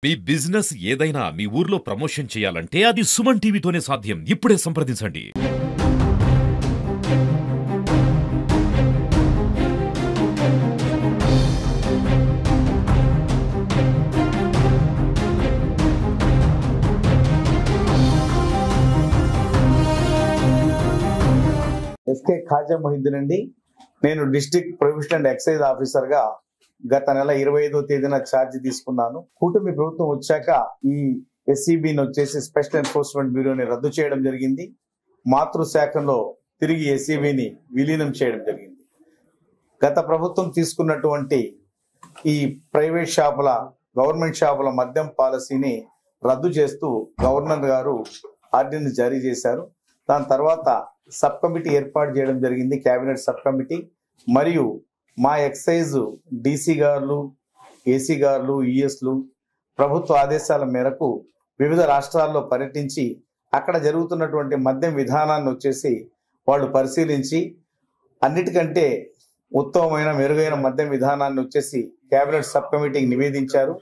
మీ business ఏదైనా మీ ఊర్లో promotion చేయాలంటే అది సుమన్ టీవీతోనే సాధ్యం. ఇప్పుడే సంప్రదించండి. ఎస్కే ఖాజా మొహిద్దీన్ అండి. నేను district provision and excise officer గా గత నెల 25వ తేదీన ఛార్జ్ తీసుకున్నాను. కూటమి ప్రభుత్వం వచ్చాక ఈ ఎస్సీబీని వచ్చేసి స్పెషల్ ఎన్ఫోర్స్మెంట్ బ్యూరోని రద్దు చేయడం జరిగింది. మాతృశాఖలో తిరిగి ఎస్సీబీని విలీనం చేయడం జరిగింది. గత ప్రభుత్వం తీసుకున్నటువంటి ఈ ప్రైవేట్ షాపుల గవర్నమెంట్ షాపుల మద్యం పాలసీని రద్దు చేస్తూ గవర్నర్ గారు ఆర్డినెన్స్ జారీ చేశారు. దాని తర్వాత సబ్ కమిటీ ఏర్పాటు చేయడం జరిగింది, కేబినెట్ సబ్ కమిటీ. మరియు మా ఎక్సైజ్ డీసీ గారులు, ఏసీ గారులు, ఈఎస్లు ప్రభుత్వ ఆదేశాల మేరకు వివిధ రాష్ట్రాల్లో పర్యటించి అక్కడ జరుగుతున్నటువంటి మద్యం విధానాన్ని వచ్చేసి వాళ్ళు పరిశీలించి అన్నిటికంటే ఉత్తమమైన మెరుగైన మద్యం విధానాన్ని వచ్చేసి కేబినెట్ సబ్ కమిటీకి నివేదించారు.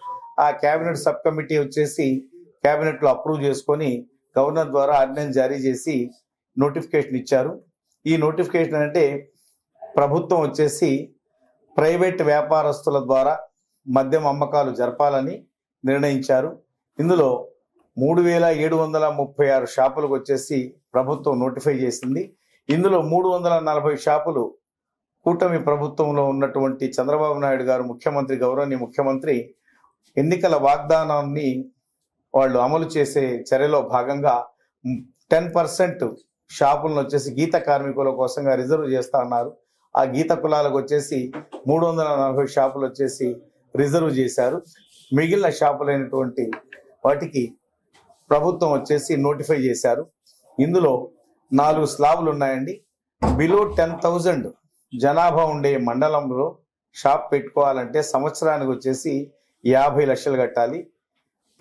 ఆ కేబినెట్ సబ్ కమిటీ వచ్చేసి కేబినెట్ లో అప్రూవ్ చేసుకొని గవర్నర్ ద్వారా ఆర్డినెన్స్ జారీ చేసి నోటిఫికేషన్ ఇచ్చారు. ఈ నోటిఫికేషన్ అంటే ప్రభుత్వం వచ్చేసి ప్రైవేట్ వ్యాపారస్తుల ద్వారా మద్యం అమ్మకాలు జరపాలని నిర్ణయించారు. ఇందులో 3736 షాపులకు వచ్చేసి ప్రభుత్వం నోటిఫై చేసింది. ఇందులో 340 షాపులు కూటమి ప్రభుత్వంలో ఉన్నటువంటి చంద్రబాబు నాయుడు గారు ముఖ్యమంత్రి, గౌరవనీయ ముఖ్యమంత్రి ఎన్నికల వాగ్దానాన్ని వాళ్ళు అమలు చేసే చర్యలో భాగంగా 10% షాపులను వచ్చేసి గీత కార్మికుల కోసంగా రిజర్వ్ చేస్తా ఉన్నారు. ఆ గీత కులాలకు వచ్చేసి 340 షాపులు వచ్చేసి రిజర్వ్ చేశారు. మిగిలిన షాపులైనటువంటి వాటికి ప్రభుత్వం వచ్చేసి నోటిఫై చేశారు. ఇందులో 4 స్లాబులు ఉన్నాయండి. బిలో 10,000 జనాభా ఉండే మండలంలో షాప్ పెట్టుకోవాలంటే సంవత్సరానికి వచ్చేసి 50 లక్షలు కట్టాలి.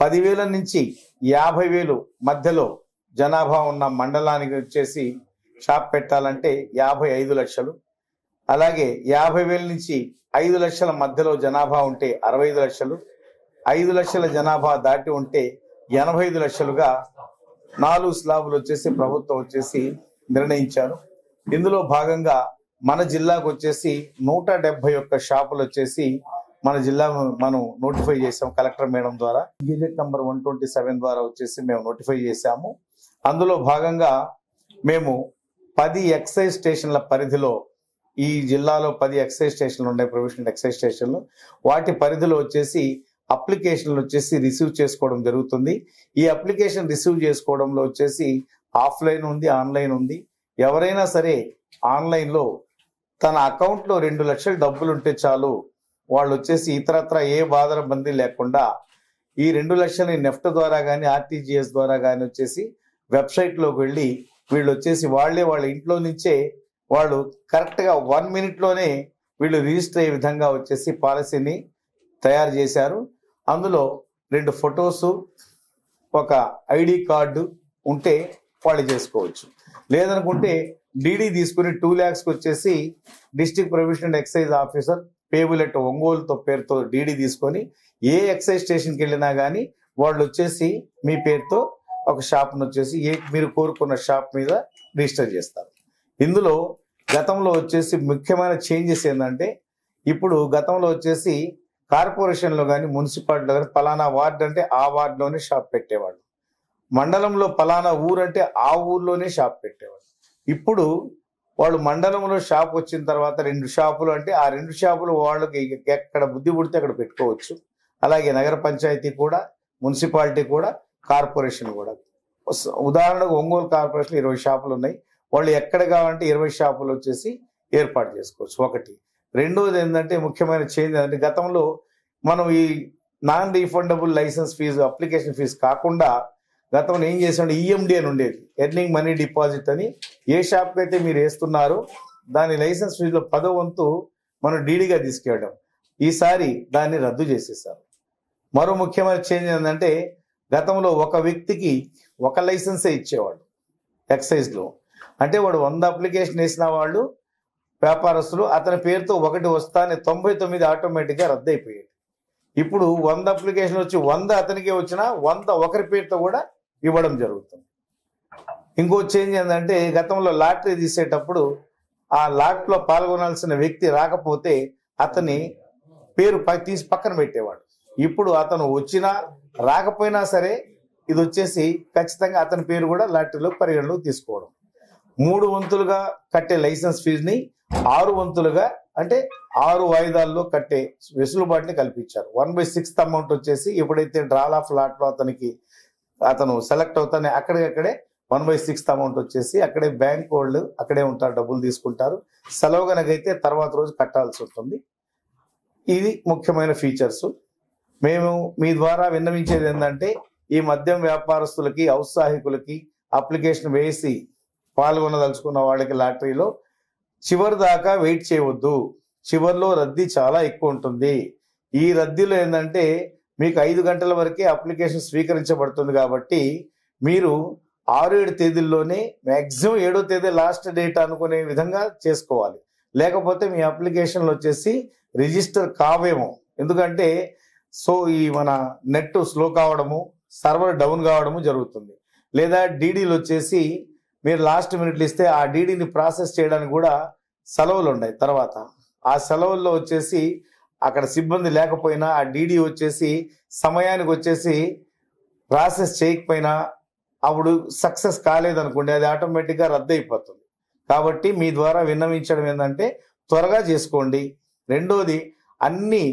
10,000 నుంచి 50,000 మధ్యలో జనాభా ఉన్న మండలానికి వచ్చేసి షాప్ పెట్టాలంటే 55 లక్షలు. అలాగే 50,000 నుంచి 5 లక్షల మధ్యలో జనాభా ఉంటే 65 లక్షలు. 5 లక్షల జనాభా దాటి ఉంటే 85 లక్షలుగా 4 స్లాబులు వచ్చేసి ప్రభుత్వం వచ్చేసి నిర్ణయించారు. ఇందులో భాగంగా మన జిల్లాకు వచ్చేసి 171 షాపులు వచ్చేసి మన జిల్లా మనం నోటిఫై చేసాం కలెక్టర్ మేడం ద్వారా. గెజెట్ నంబర్ 127 ద్వారా వచ్చేసి మేము నోటిఫై చేశాము. అందులో భాగంగా మేము 10 ఎక్సైజ్ స్టేషన్ల పరిధిలో, ఈ జిల్లాలో 10 ఎక్సైజ్ స్టేషన్లు ఉన్నాయి, ప్రొవిషనల్ ఎక్సైజ్ స్టేషన్లు. వాటి పరిధిలో వచ్చేసి అప్లికేషన్లు వచ్చేసి రిసీవ్ చేసుకోవడం జరుగుతుంది. ఈ అప్లికేషన్ రిసీవ్ చేసుకోవడంలో వచ్చేసి ఆఫ్లైన్ ఉంది, ఆన్లైన్ ఉంది. ఎవరైనా సరే ఆన్లైన్లో తన అకౌంట్లో 2 లక్షల డబ్బులు ఉంటే చాలు, వాళ్ళు వచ్చేసి ఇతరత్ర ఏ బాధల బందీ లేకుండా ఈ 2 లక్షలని నెఫ్ట్ ద్వారా కానీ ఆర్టీజీఎస్ ద్వారా కానీ వచ్చేసి వెబ్సైట్లోకి వెళ్ళి వీళ్ళు వచ్చేసి వాళ్ళ ఇంట్లో నుంచే వాళ్ళు కరెక్ట్గా 1 మినిట్లోనే వీళ్ళు రిజిస్టర్ అయ్యే విధంగా వచ్చేసి పాలసీని తయారు చేశారు. అందులో 2 ఫొటోసు, ఒక ఐడి కార్డు ఉంటే వాళ్ళు చేసుకోవచ్చు. లేదనుకుంటే డీడీ తీసుకుని 2 lakhs వచ్చేసి district provision and excise officer payable at ఒంగోలుతో పేరుతో డీడీ తీసుకొని ఏ ఎక్సైజ్ స్టేషన్కి వెళ్ళినా కానీ వాళ్ళు వచ్చేసి మీ పేరుతో ఒక షాప్ను వచ్చేసి మీరు కోరుకున్న షాప్ మీద రిజిస్టర్ చేస్తారు. ఇందులో గతంలో వచ్చేసి ముఖ్యమైన చేంజెస్ ఏంటంటే, ఇప్పుడు గతంలో వచ్చేసి కార్పొరేషన్లో కానీ మున్సిపాలిటీలో కానీ పలానా వార్డు అంటే ఆ వార్డులోనే షాప్ పెట్టేవాళ్ళు, మండలంలో పలానా ఊరు అంటే ఆ ఊర్లోనే షాప్ పెట్టేవాళ్ళు. ఇప్పుడు వాళ్ళు మండలంలో షాప్ వచ్చిన తర్వాత 2 షాపులు అంటే ఆ 2 షాపులు వాళ్ళకి ఎక్కడ బుద్ధి పుడితే అక్కడ పెట్టుకోవచ్చు. అలాగే నగర పంచాయతీ కూడా, మున్సిపాలిటీ కూడా, కార్పొరేషన్ కూడా. ఉదాహరణకు ఒంగోలు కార్పొరేషన్ 20 షాపులు ఉన్నాయి. వాళ్ళు ఎక్కడ కావాలంటే 20 షాపులు వచ్చేసి ఏర్పాటు చేసుకోవచ్చు. ఒకటి. రెండోది ఏంటంటే ముఖ్యమైన చేంజ్ అంటే, గతంలో మనం ఈ non refundable licence fee, application fee కాకుండా గతంలో ఏం చేసామంటే ఈఎండి అని ఉండేది, ఎర్నింగ్ మనీ డిపాజిట్ అని. ఏ షాప్కి అయితే మీరు వేస్తున్నారో దాని లైసెన్స్ ఫీజులో 10వ వంతు మనం డీడీగా తీసుకెళ్ళడం. ఈసారి దాన్ని రద్దు చేసేసారు. మరో ముఖ్యమైన చేంజ్ ఏంటంటే, గతంలో ఒక వ్యక్తికి ఒక లైసెన్సే ఇచ్చేవాడు ఎక్సైజ్లో. అంటే వాడు 100 అప్లికేషన్ వేసిన వాళ్ళు వ్యాపారస్తులు, అతని పేరుతో ఒకటి వస్తానే 99 ఆటోమేటిక్గా రద్దు అయిపోయాయి. ఇప్పుడు 100 అప్లికేషన్ వచ్చి 100 అతనికే వచ్చినా 100 ఒకరి పేరుతో కూడా ఇవ్వడం జరుగుతుంది. ఇంకో చేంజ్ ఏంటంటే గతంలో లాటరీ తీసేటప్పుడు ఆ లాట్లో పాల్గొనాల్సిన వ్యక్తి రాకపోతే అతని పేరు తీసి పక్కన పెట్టేవాడు. ఇప్పుడు అతను వచ్చినా రాకపోయినా సరే ఇది వచ్చేసి ఖచ్చితంగా అతని పేరు కూడా లాటరీలో పరిగణలోకి తీసుకోవడం. 3 వంతులుగా కట్టే లైసెన్స్ ఫీజుని 6 వంతులుగా అంటే 6 వాయిదాల్లో కట్టే వెసులుబాటుని కల్పించారు. 1/6 అమౌంట్ వచ్చేసి ఎప్పుడైతే డ్రాల్ ఆఫ్ లాట్లో అతను సెలెక్ట్ అవుతానే అక్కడికక్కడే 1/6 అమౌంట్ వచ్చేసి అక్కడే బ్యాంక్ వాళ్ళు అక్కడే ఉంటారు, డబ్బులు తీసుకుంటారు. సెలవు కనుకైతే తర్వాత రోజు కట్టాల్సి ఉంటుంది. ఇది ముఖ్యమైన ఫీచర్స్. మేము మీ ద్వారా విన్నవించేది ఏంటంటే ఈ మద్యం వ్యాపారస్తులకి, ఔత్సాహికులకి అప్లికేషన్ వేసి పాల్గొనదలుచుకున్న వాళ్ళకి లాటరీలో చివరి దాకా వెయిట్ చేయవద్దు. చివరిలో రద్దీ చాలా ఎక్కువ ఉంటుంది. ఈ రద్దీలో ఏంటంటే మీకు 5 గంటల వరకే అప్లికేషన్ స్వీకరించబడుతుంది కాబట్టి మీరు 6-7 తేదీల్లోనే మ్యాక్సిమం 7వ తేదీ లాస్ట్ డేట్ అనుకునే విధంగా చేసుకోవాలి. లేకపోతే మీ అప్లికేషన్లు వచ్చేసి రిజిస్టర్ కావేమో. ఎందుకంటే ఈ మన నెట్ స్లో కావడము, సర్వర్ డౌన్ కావడము జరుగుతుంది. లేదా డీడీలు వచ్చేసి మీరు లాస్ట్ మినిట్లు ఇస్తే ఆ డీడీని ప్రాసెస్ చేయడానికి కూడా సెలవులు ఉన్నాయి. తర్వాత ఆ సెలవుల్లో వచ్చేసి అక్కడ సిబ్బంది లేకపోయినా ఆ డీడీ వచ్చేసి సమయానికి వచ్చేసి ప్రాసెస్ చేయకపోయినా అప్పుడు సక్సెస్ కాలేదనుకోండి, అది ఆటోమేటిక్గా రద్దు అయిపోతుంది. కాబట్టి మీ ద్వారా విన్నవించడం ఏంటంటే త్వరగా చేసుకోండి. రెండోది, అన్ని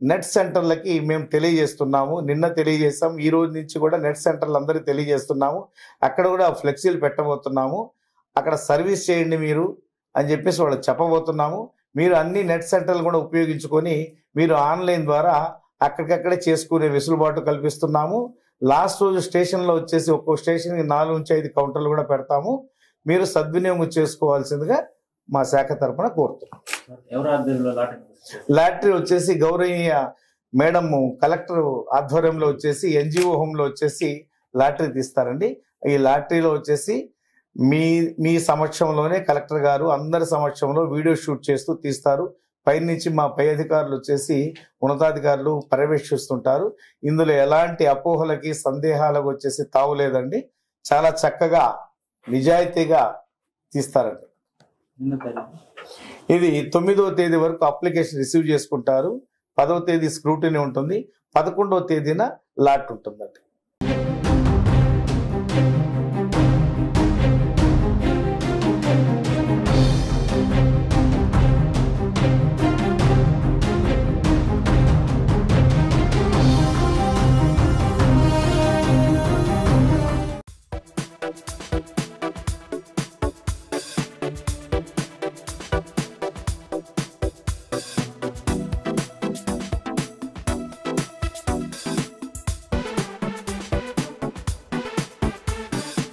నెట్ సెంటర్లకి మేము తెలియజేస్తున్నాము. నిన్న తెలియజేస్తాం, ఈ రోజు నుంచి కూడా నెట్ సెంటర్లు అందరికీ తెలియజేస్తున్నాము. అక్కడ కూడా ఫ్లెక్సీలు పెట్టబోతున్నాము. అక్కడ సర్వీస్ చేయండి మీరు అని చెప్పేసి వాళ్ళకి చెప్పబోతున్నాము. మీరు అన్ని నెట్ సెంటర్లు కూడా ఉపయోగించుకొని మీరు ఆన్లైన్ ద్వారా అక్కడికక్కడే చేసుకునే వెసులుబాటు కల్పిస్తున్నాము. లాస్ట్ రోజు స్టేషన్లో వచ్చేసి ఒక్కో స్టేషన్కి 4 నుంచి 5 కౌంటర్లు కూడా పెడతాము. మీరు సద్వినియోగం చేసుకోవాల్సిందిగా మా శాఖ తరఫున కోరుతున్నాం. లాటరీ వచ్చేసి గౌరవనీయ మేడం కలెక్టర్ ఆధ్వర్యంలో వచ్చేసి ఎన్జిఓ హోమ్లో వచ్చేసి లాటరీ తీస్తారండి. ఈ లాటరీలో వచ్చేసి మీ సమక్షంలోనే కలెక్టర్ గారు అందరి సమక్షంలో వీడియో షూట్ చేస్తూ తీస్తారు. పైనుంచి మా పై అధికారులు వచ్చేసి ఉన్నతాధికారులు పర్యవేక్షిస్తుంటారు. ఇందులో ఎలాంటి అపోహలకి సందేహాలకు వచ్చేసి తావులేదండి. చాలా చక్కగా నిజాయితీగా తీస్తారండి. ఇది 9వ తేదీ వరకు అప్లికేషన్ రిసీవ్ చేసుకుంటారు. 10వ తేదీ స్క్రూటినీ ఉంటుంది. 11వ తేదీన లాట్ ఉంటుందండి.